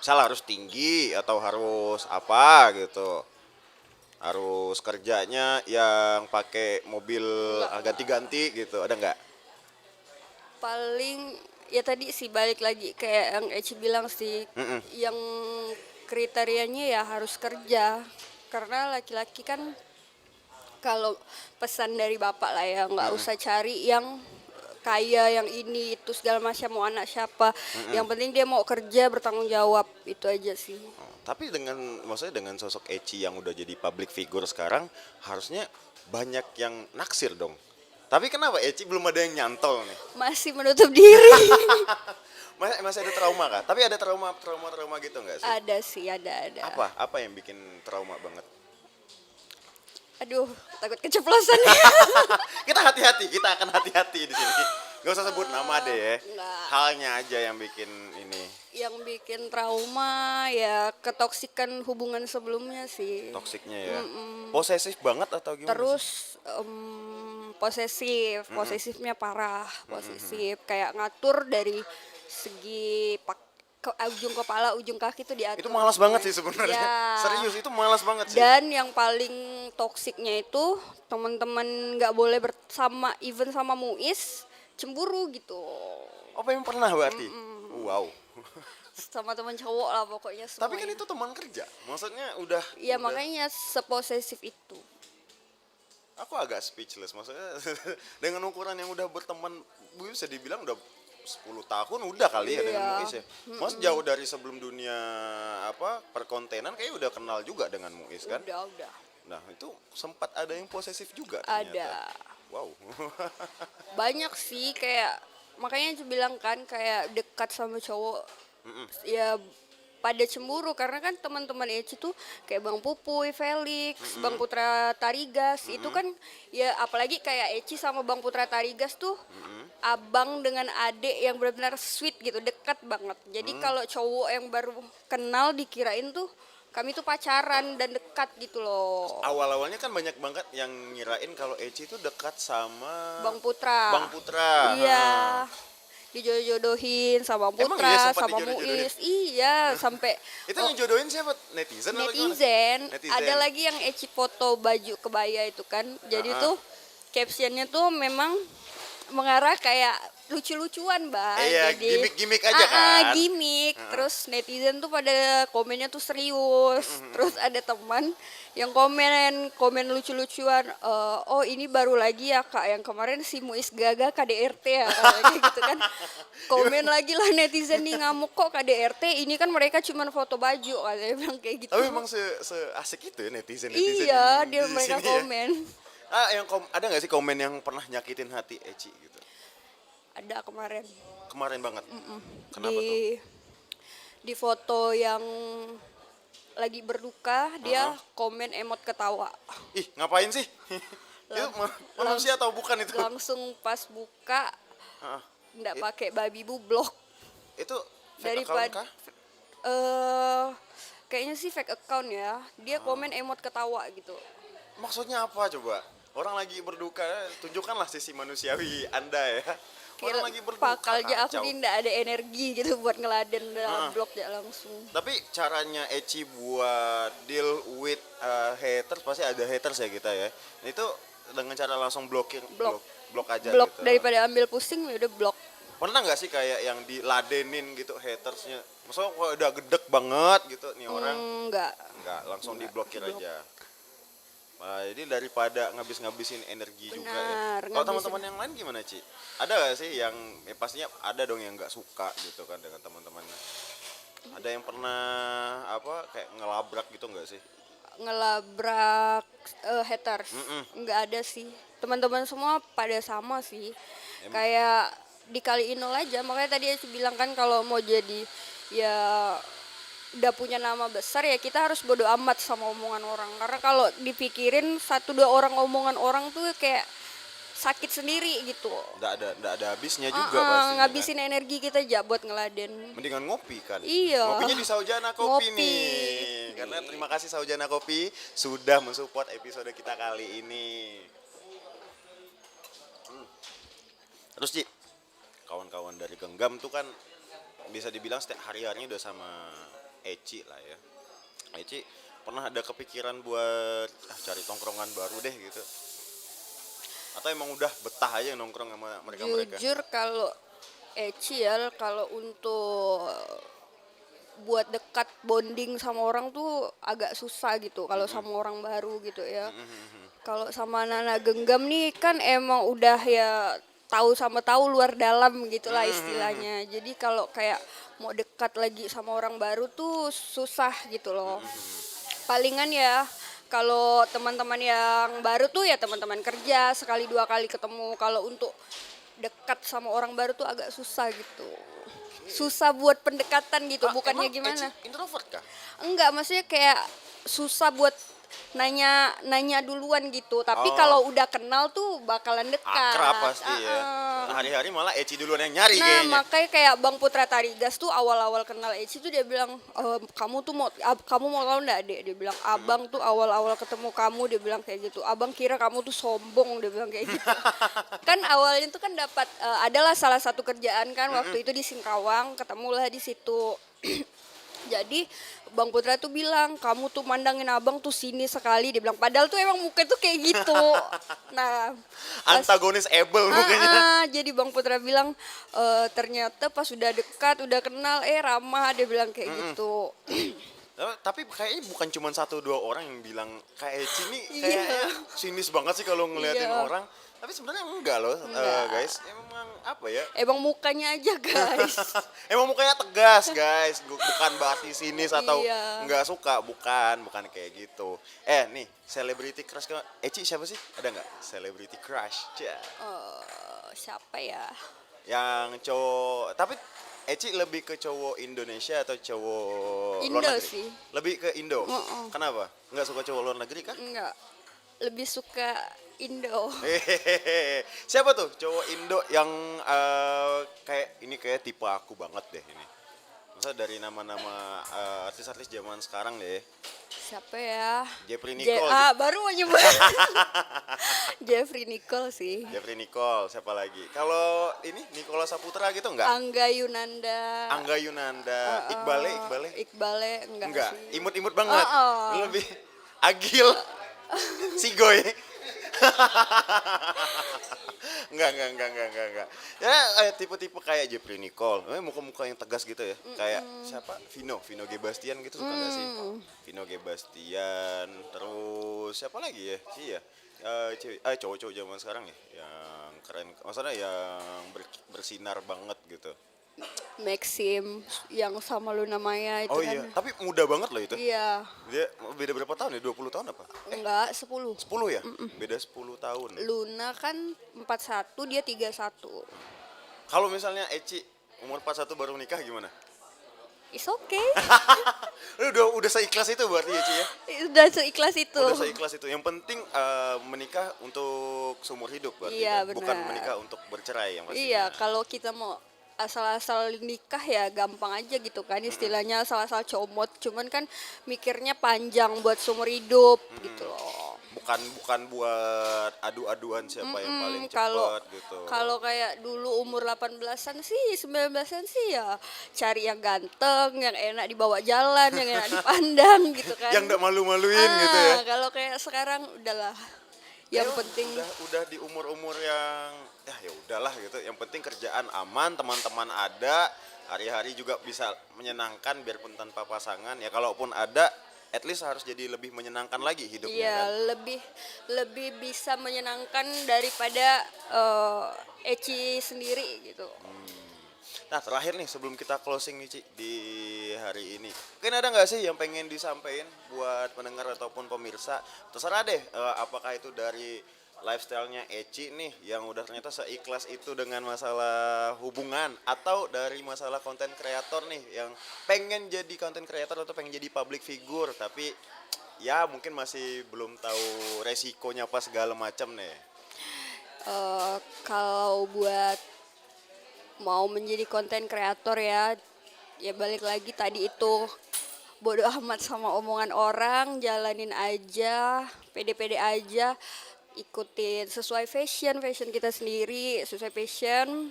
Misal harus tinggi atau harus apa gitu. Harus kerjanya yang pakai mobil ganti-ganti gitu. Ada nggak? Paling ya tadi sih balik lagi kayak yang Eci bilang sih, yang kriterianya ya harus kerja, karena laki-laki kan kalau pesan dari bapak lah ya nggak usah cari yang kaya, yang ini itu segala macam, mau anak siapa, yang penting dia mau kerja bertanggung jawab, itu aja sih. Tapi maksudnya dengan sosok Eci yang udah jadi public figure sekarang, harusnya banyak yang naksir dong. Tapi kenapa Eci belum ada yang nyantol nih? Masih menutup diri. Masih ada trauma kah? Tapi ada trauma gitu nggak sih? Ada sih, ada. Apa yang bikin trauma banget? Aduh, takut keceplosan. Kita hati-hati, kita akan hati-hati di sini. Gak usah sebut nama deh ya. Nggak. Halnya aja yang bikin ini. Yang bikin trauma ya ketoksikan hubungan sebelumnya sih. Toksiknya ya. Posesif banget atau gimana? Terus posesifnya parah, posesif kayak ngatur dari segi ujung kepala, ujung kaki tuh diatur. Itu malas banget sih sebenarnya. Ya. Serius itu malas banget sih. Dan yang paling toksiknya itu teman-teman nggak boleh bersama, even sama Muiz, cemburu gitu. Apa yang pernah berarti? Wow. Sama teman cowok lah pokoknya semuanya. Tapi kan itu teman kerja. Maksudnya udah. Iya makanya seposesif itu. Aku agak speechless. Maksudnya dengan ukuran yang udah berteman, bisa dibilang udah 10 tahun udah kali ya dengan Iya. Muiz ya. Mas jauh dari sebelum dunia perkontenan kayak udah kenal juga dengan Muiz kan? Udah. Nah, itu sempat ada yang posesif juga Ada. ternyata. Wow. Banyak sih kayak, makanya aku bilang kan kayak dekat sama cowok ya pada cemburu, karena kan teman-teman Eci tuh kayak Bang Pupuy, Felix, Bang Putra Tarigas itu kan ya, apalagi kayak Eci sama Bang Putra Tarigas tuh abang dengan adik yang benar-benar sweet gitu, dekat banget. Jadi kalau cowok yang baru kenal dikirain tuh kami tuh pacaran dan dekat gitu loh. Awal-awalnya kan banyak banget yang ngirain kalau Eci itu dekat sama Bang Putra. Bang Putra. Iya. Dijodohin sama Bang Emang Putra, iya sempat sama dijodoh-jodohin? Muiz. Iya, sampai Itu yang jodohin siapa? Netizen atau gimana? netizen. Netizen. Ada lagi yang Eci foto baju kebaya itu kan. Jadi tuh captionnya tuh memang mengarah kayak lucu-lucuan, Bang. Iya, Jadi gimmick-gimmick aja kan. Gimmick. Terus netizen tuh pada komennya tuh serius. Terus ada teman yang komen lucu-lucuan, oh ini baru lagi ya Kak, yang kemarin si Muiz Gaga KDRT ya, kayak gitu kan. Komen lagi lah netizen nih ngamuk, kok KDRT, ini kan mereka cuma foto baju, katanya bilang kayak gitu. Tapi emang asik itu ya netizen Iya, di mereka sini ya? komen. Ada nggak sih komen yang pernah nyakitin hati Eci gitu? Ada kemarin Kemarin banget. Kenapa tuh? di foto yang lagi berduka, dia komen emot ketawa. Ih, ngapain sih? Itu manusia atau bukan itu? Langsung pas buka Heeh. nggak pakai babi bu, blok. Itu fake account kah? Kayaknya sih fake account ya. Dia komen emot ketawa gitu. Maksudnya apa coba? Orang lagi berduka, tunjukkanlah sisi manusiawi Anda ya. Orang lagi berduka, Pakalnya aku kacau. ini nggak ada energi gitu buat ngeladen, blok ya langsung. Tapi caranya Eci buat deal with haters, pasti ada haters ya kita ya. Itu dengan cara langsung blok aja Blok gitu. daripada ambil pusing ya udah blok. Pernah nggak sih kayak yang diladenin gitu hatersnya? Maksudnya kok udah gedek banget gitu nih orang? Enggak. Enggak, langsung diblokir aja. Jadi daripada ngabis-ngabisin energi juga ya. Benar, Kalau ngabisin. teman-teman yang lain gimana, Ci? Ada gak sih yang pastinya ada dong yang nggak suka gitu kan dengan teman-temannya. Ada yang pernah apa kayak ngelabrak gitu nggak sih? Ngelabrak haters. Nggak ada sih. Teman-teman semua pada sama sih. Kayak dikaliin nol aja. Makanya tadi aku bilang kan kalau mau jadi ya udah punya nama besar ya kita harus bodo amat sama omongan orang. Karena kalau dipikirin satu dua orang omongan orang tuh kayak sakit sendiri gitu. Nggak ada habisnya juga pastinya kan. Ngabisin energi kita aja buat ngeladen. Mendingan ngopi kan. Iya. Ngopinya di Saujana Kopi Ngopi. nih. Karena terima kasih Saujana Kopi sudah mensupport episode kita kali ini. Terus Ci, kawan-kawan dari Genggam tuh kan bisa dibilang setiap hari-harinya udah sama Eci lah ya. Eci pernah ada kepikiran buat cari tongkrongan baru deh gitu? Atau emang udah betah aja nongkrong sama mereka-mereka? Jujur kalau Eci ya kalau untuk buat dekat bonding sama orang tuh agak susah gitu kalau sama orang baru gitu ya. Kalau sama anak genggam nih kan emang udah ya tahu sama tahu luar dalam gitulah istilahnya. Jadi kalau kayak mau dekat lagi sama orang baru tuh susah gitu loh. Palingan ya kalau teman-teman yang baru tuh ya teman-teman kerja sekali dua kali ketemu. Kalau untuk dekat sama orang baru tuh agak susah gitu. Susah buat pendekatan gitu, bukannya Emang gimana? Eci introvert kah? Enggak, maksudnya kayak susah buat nanya duluan gitu. Tapi Oh. kalau udah kenal tuh bakalan dekat. Akrab pasti ya. Hari-hari malah Eci duluan yang nyari Nah, kayaknya. makanya kayak Bang Putra Tarigas tuh awal-awal kenal Eci tuh dia bilang, kamu mau tahu enggak, Dek? Dia bilang, "Abang tuh awal-awal ketemu kamu," dia bilang kayak gitu. "Abang kira kamu tuh sombong," dia bilang kayak gitu. Kan awalnya tuh kan dapat adalah salah satu kerjaan kan waktu itu di Singkawang, ketemulah di situ. Jadi Bang Putra tuh bilang, "Kamu tuh mandangin abang tuh sini sekali," dia bilang. Padahal tuh emang muka tuh kayak gitu. Nah, Antagonis Able mukanya. jadi Bang Putra bilang, ternyata pas udah dekat, udah kenal, ramah, dia bilang kayak gitu. Tapi kayaknya bukan cuma satu dua orang yang bilang kayak Eci nih Iya. kayaknya sinis banget sih kalau ngeliatin Iya. orang. Tapi sebenarnya enggak loh, Enggak. guys. Emang apa ya? Emang mukanya aja guys. Emang mukanya tegas, guys. Bukan berarti sinis atau Iya. nggak suka, bukan kayak gitu. Nih, celebrity crush ke Eci siapa sih? Ada nggak celebrity crush? Cia. Siapa ya? Yang cowok, tapi Eci lebih ke cowok Indonesia atau cowok Indo luar negeri? sih. Lebih ke Indo. Kenapa? Nggak suka cowok luar negeri kah? Enggak. Lebih suka Indo. Hehehe. Siapa tuh cowok Indo yang kayak tipe aku banget deh ini. Masa dari nama-nama artis-artis zaman sekarang deh. Siapa ya? Jeffrey Nicole. Baru mau nyebut. Jeffrey Nicole sih. Jeffrey Nicole, siapa lagi? Kalau ini Nicola Saputra gitu enggak? Angga Yunanda. Angga Yunanda, Iqbale? Iqbale enggak sih. Imut-imut banget. Oh. Lebih agil. Sigoy. Enggak. Ya tipe-tipe kayak Jeffrey Nicole. Muka-muka yang tegas gitu ya. Kayak siapa? Vino Gebastian gitu suka enggak sih? Vino Gebastian. Terus siapa lagi ya? Iya. Cowok-cowok zaman sekarang ya yang keren. Maksudnya yang bersinar banget gitu. Maxim yang sama Luna Maya itu Oh kan. iya, tapi muda banget loh itu. Iya. Dia beda berapa tahun ya? 20 tahun apa? Enggak, 10. 10 ya? Beda 10 tahun. Luna kan 41, dia 31. Kalau misalnya Eci umur 41 baru nikah gimana? It's okay. Udah seikhlas itu berarti Eci ya? Udah seikhlas itu. Udah seikhlas itu. Yang penting menikah untuk seumur hidup berarti Iya, kan? Bukan benar. menikah untuk bercerai yang pastinya. Iya, kalau kita mau asal-asal nikah ya gampang aja gitu kan istilahnya asal-asal comot, cuman kan mikirnya panjang buat seumur hidup gitu loh. Bukan buat adu-aduan siapa yang paling Kalau cepat gitu. kalau kayak dulu umur 18-an sih, 19-an sih ya cari yang ganteng, yang enak dibawa jalan, yang enak dipandang gitu kan. Yang gak malu-maluin gitu ya. Kalau kayak sekarang udahlah. Yang Ya, penting udah di umur-umur yang ya udahlah gitu. Yang penting kerjaan aman, teman-teman ada, hari-hari juga bisa menyenangkan biarpun tanpa pasangan. Ya kalaupun ada at least harus jadi lebih menyenangkan lagi hidupnya Iya, kan. lebih bisa menyenangkan daripada Eci sendiri gitu. Nah terakhir nih sebelum kita closing nih Ci di hari ini, mungkin ada nggak sih yang pengen disampaikan buat pendengar ataupun pemirsa? Terserah deh, apakah itu dari lifestyle-nya Eci nih yang udah ternyata seikhlas itu dengan masalah hubungan, atau dari masalah konten kreator nih yang pengen jadi konten kreator atau pengen jadi public figure tapi ya mungkin masih belum tahu resikonya apa segala macam nih. Kalau buat mau menjadi konten kreator ya, ya balik lagi tadi itu bodoh amat sama omongan orang, jalanin aja, pede-pede aja, ikutin sesuai fashion kita sendiri, sesuai passion.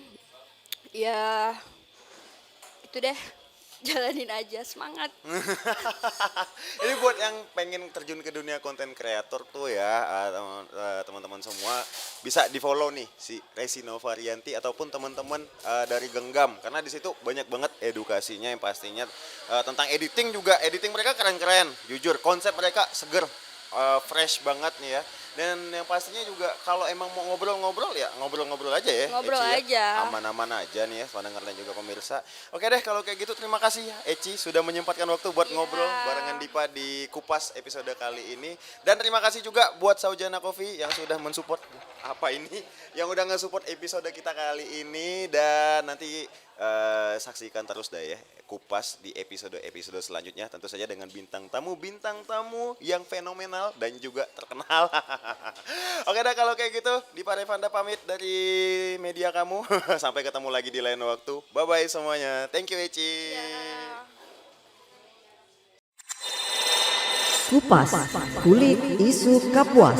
Ya itu deh, jalanin aja, semangat. Ini buat yang pengen terjun ke dunia konten kreator tuh ya, teman-teman semua bisa di follow nih si Resi Novarianti ataupun teman-teman dari Genggam, karena di situ banyak banget edukasinya yang pastinya tentang editing juga. Editing mereka keren-keren, jujur konsep mereka seger, fresh banget nih ya. Dan yang pastinya juga kalau emang mau ngobrol-ngobrol ya ngobrol-ngobrol aja ya. Ngobrol Eci aja. ya. Aman-aman aja nih ya pendengar dan juga pemirsa. Oke deh kalau kayak gitu terima kasih ya Eci sudah menyempatkan waktu buat Iya. ngobrol barengan Dipa di Kupas episode kali ini. Dan terima kasih juga buat Saujana Coffee yang sudah mensupport apa ini, yang udah nge-support episode kita kali ini. Dan nanti saksikan terus deh ya Kupas di episode selanjutnya, tentu saja dengan bintang tamu yang fenomenal dan juga terkenal. Oke dah kalau kayak gitu Dipa Revanda pamit dari media kamu. Sampai ketemu lagi di lain waktu. Bye bye semuanya. Thank you Eci. Kupas, kulik isu Kapuas.